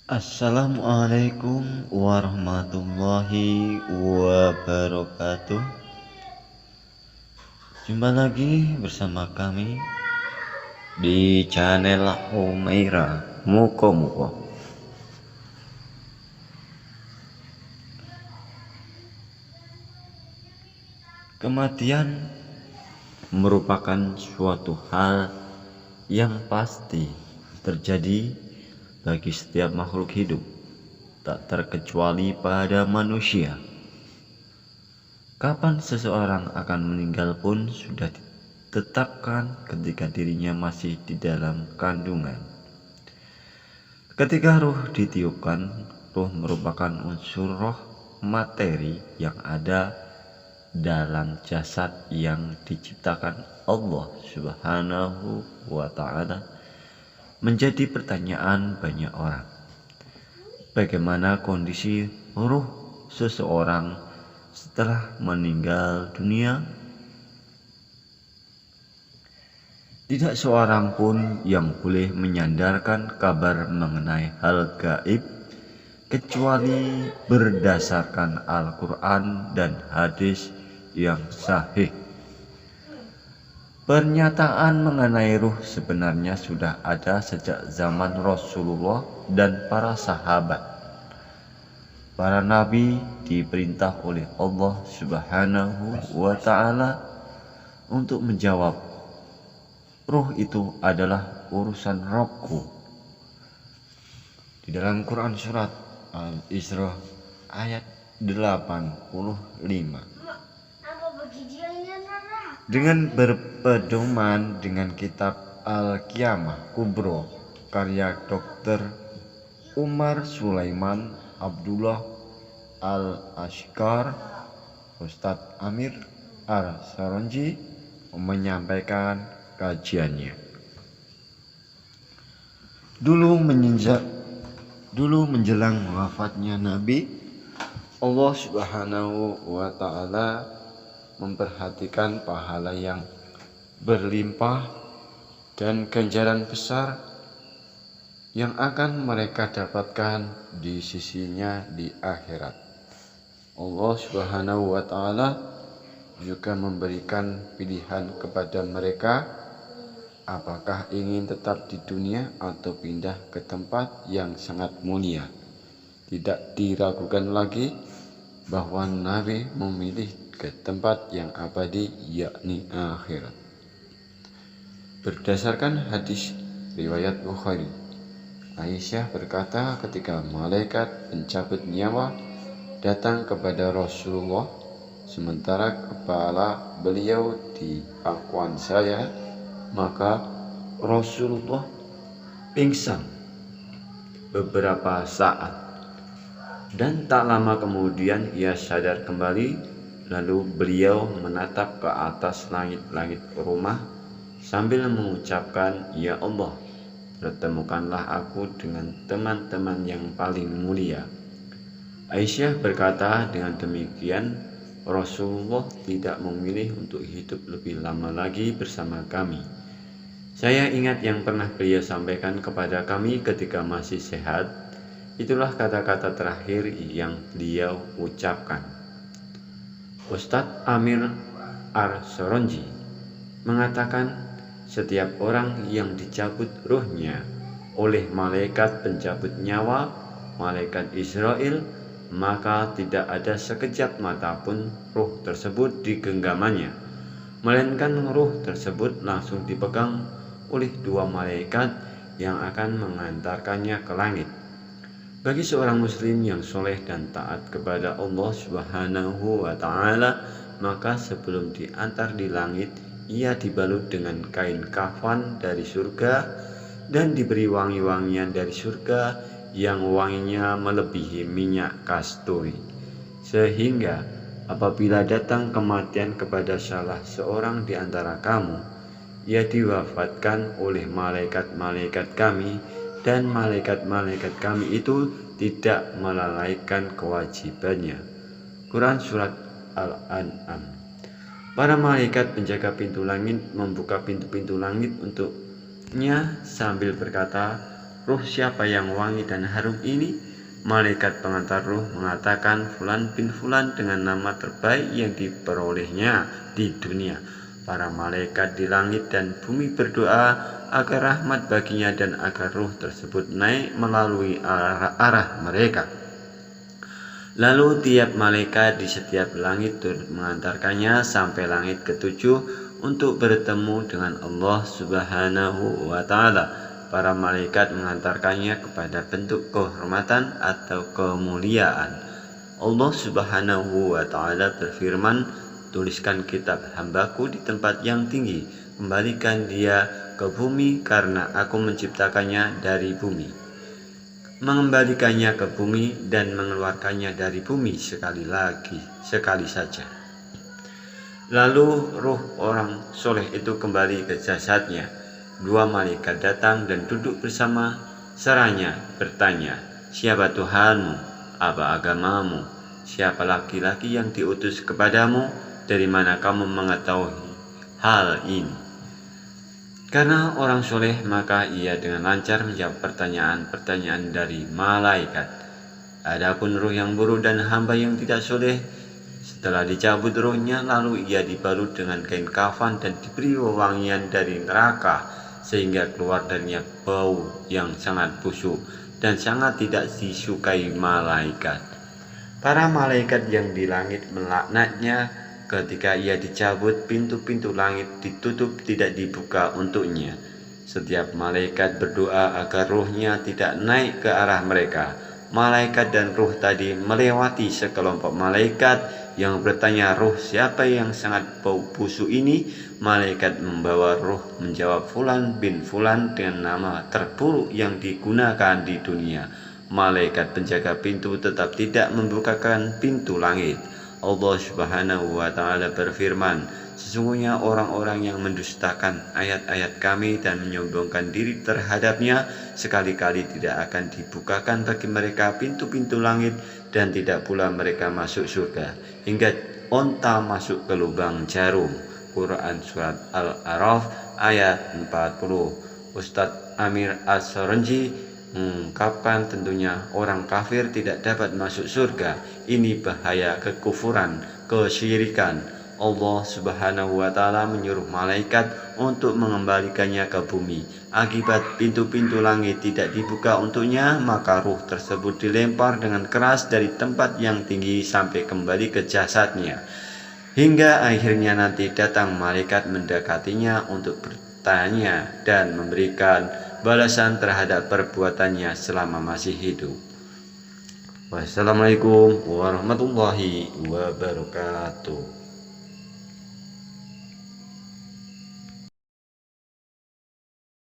Assalamualaikum warahmatullahi wabarakatuh. Jumpa lagi bersama kami di channel Humaira Muko. Kematian merupakan suatu hal yang pasti terjadi bagi setiap makhluk hidup, tak terkecuali pada manusia. Kapan seseorang akan meninggal pun sudah ditetapkan ketika dirinya masih di dalam kandungan. Ketika ruh ditiupkan, ruh merupakan unsur roh materi yang ada dalam jasad yang diciptakan Allah Subhanahu wa Ta'ala. Menjadi pertanyaan banyak orang, bagaimana kondisi ruh seseorang setelah meninggal dunia? Tidak seorang pun yang boleh menyandarkan kabar mengenai hal gaib kecuali berdasarkan Al-Quran dan hadis yang sahih. Pernyataan mengenai ruh sebenarnya sudah ada sejak zaman Rasulullah dan para sahabat. Para nabi diperintah oleh Allah Subhanahu wa Ta'ala untuk menjawab, ruh itu adalah urusan Rabbku. Di dalam Quran surat Al-Isra ayat 85. Dengan berpedoman dengan kitab Al-Qiyamah Kubro karya Dr. Umar Sulaiman Abdullah Al-Ashqar, Ustadz Amir Ar-Saronji menyampaikan kajiannya. Dulu menjelang wafatnya Nabi, Allah Subhanahu wa Ta'ala memperhatikan pahala yang berlimpah dan ganjaran besar yang akan mereka dapatkan di sisinya di akhirat. Allah Subhanahu wa Ta'ala juga memberikan pilihan kepada mereka, apakah ingin tetap di dunia atau pindah ke tempat yang sangat mulia. Tidak diragukan lagi bahwa Nabi memilih ke tempat yang abadi, yakni akhirat. Berdasarkan hadis riwayat Bukhari, Aisyah berkata ketika malaikat pencabut nyawa datang kepada Rasulullah sementara kepala beliau di pangkuan saya, maka Rasulullah pingsan beberapa saat dan tak lama kemudian ia sadar kembali. Lalu beliau menatap ke atas langit-langit rumah sambil mengucapkan, "Ya Allah, pertemukanlah aku dengan teman-teman yang paling mulia." Aisyah berkata, dengan demikian Rasulullah tidak memilih untuk hidup lebih lama lagi bersama kami. Saya ingat yang pernah beliau sampaikan kepada kami ketika masih sehat. Itulah kata-kata terakhir yang beliau ucapkan. Ustadz Amir Ar-Saronji mengatakan, setiap orang yang dicabut ruhnya oleh malaikat pencabut nyawa, malaikat Israel, maka tidak ada sekejap mata pun ruh tersebut di genggamannya, melainkan ruh tersebut langsung dipegang oleh dua malaikat yang akan mengantarkannya ke langit. Bagi seorang muslim yang soleh dan taat kepada Allah Subhanahu wa Ta'ala, maka sebelum diantar di langit, ia dibalut dengan kain kafan dari surga dan diberi wangi-wangian dari surga yang wanginya melebihi minyak kasturi. Sehingga apabila datang kematian kepada salah seorang di antara kamu, ia diwafatkan oleh malaikat-malaikat kami, dan malaikat-malaikat kami itu tidak melalaikan kewajibannya. Quran Surat Al-An'am. Para malaikat penjaga pintu langit membuka pintu-pintu langit untuknya sambil berkata, "Ruh siapa yang wangi dan harum ini?" Malaikat pengantar ruh mengatakan, "Fulan bin Fulan," dengan nama terbaik yang diperolehnya di dunia. Para malaikat di langit dan bumi berdoa agar rahmat baginya dan agar ruh tersebut naik melalui arah mereka. Lalu tiap malaikat di setiap langit turut mengantarkannya sampai langit ketujuh untuk bertemu dengan Allah Subhanahu wa Ta'ala. Para malaikat mengantarkannya kepada bentuk kehormatan atau kemuliaan. Allah Subhanahu wa Ta'ala berfirman, "Tuliskan kitab hambaku di tempat yang tinggi, kembalikan dia ke bumi karena aku menciptakannya dari bumi." Mengembalikannya ke bumi dan mengeluarkannya dari bumi sekali saja. Lalu ruh orang soleh itu kembali ke jasadnya. Dua malaikat datang dan duduk bersama seraya bertanya, "Siapa Tuhanmu? Apa agamamu? Siapa laki-laki yang diutus kepadamu? Dari mana kamu mengetahui hal ini?" Karena orang soleh, maka ia dengan lancar menjawab pertanyaan-pertanyaan dari malaikat. Adapun ruh yang buruk dan hamba yang tidak soleh, setelah dicabut ruhnya, lalu ia dibalut dengan kain kafan dan diberi wewangian dari neraka, sehingga keluar darinya bau yang sangat busuk dan sangat tidak disukai malaikat. Para malaikat yang di langit melaknatnya. Ketika ia dicabut, pintu-pintu langit ditutup, tidak dibuka untuknya. Setiap malaikat berdoa agar ruhnya tidak naik ke arah mereka. Malaikat dan ruh tadi melewati sekelompok malaikat yang bertanya, "Ruh siapa yang sangat bau busuk ini?" Malaikat membawa ruh menjawab, "Fulan bin Fulan," dengan nama terburuk yang digunakan di dunia. Malaikat penjaga pintu tetap tidak membukakan pintu langit. Allah Subhanahu wa Ta'ala berfirman, "Sesungguhnya orang-orang yang mendustakan ayat-ayat kami dan menyombongkan diri terhadapnya, sekali-kali tidak akan dibukakan bagi mereka pintu-pintu langit dan tidak pula mereka masuk surga hingga onta masuk ke lubang jarum." Quran Surat Al-A'raf ayat 40. Ustadz Amir As-Saranji mengungkapkan, tentunya orang kafir tidak dapat masuk surga. Ini bahaya kekufuran, kesyirikan. Allah Subhanahu wa Ta'ala menyuruh malaikat untuk mengembalikannya ke bumi. Akibat pintu-pintu langit tidak dibuka untuknya, maka ruh tersebut dilempar dengan keras dari tempat yang tinggi sampai kembali ke jasadnya. Hingga akhirnya nanti datang malaikat mendekatinya untuk bertanya dan memberikan balasan terhadap perbuatannya selama masih hidup. Wassalamualaikum warahmatullahi wabarakatuh.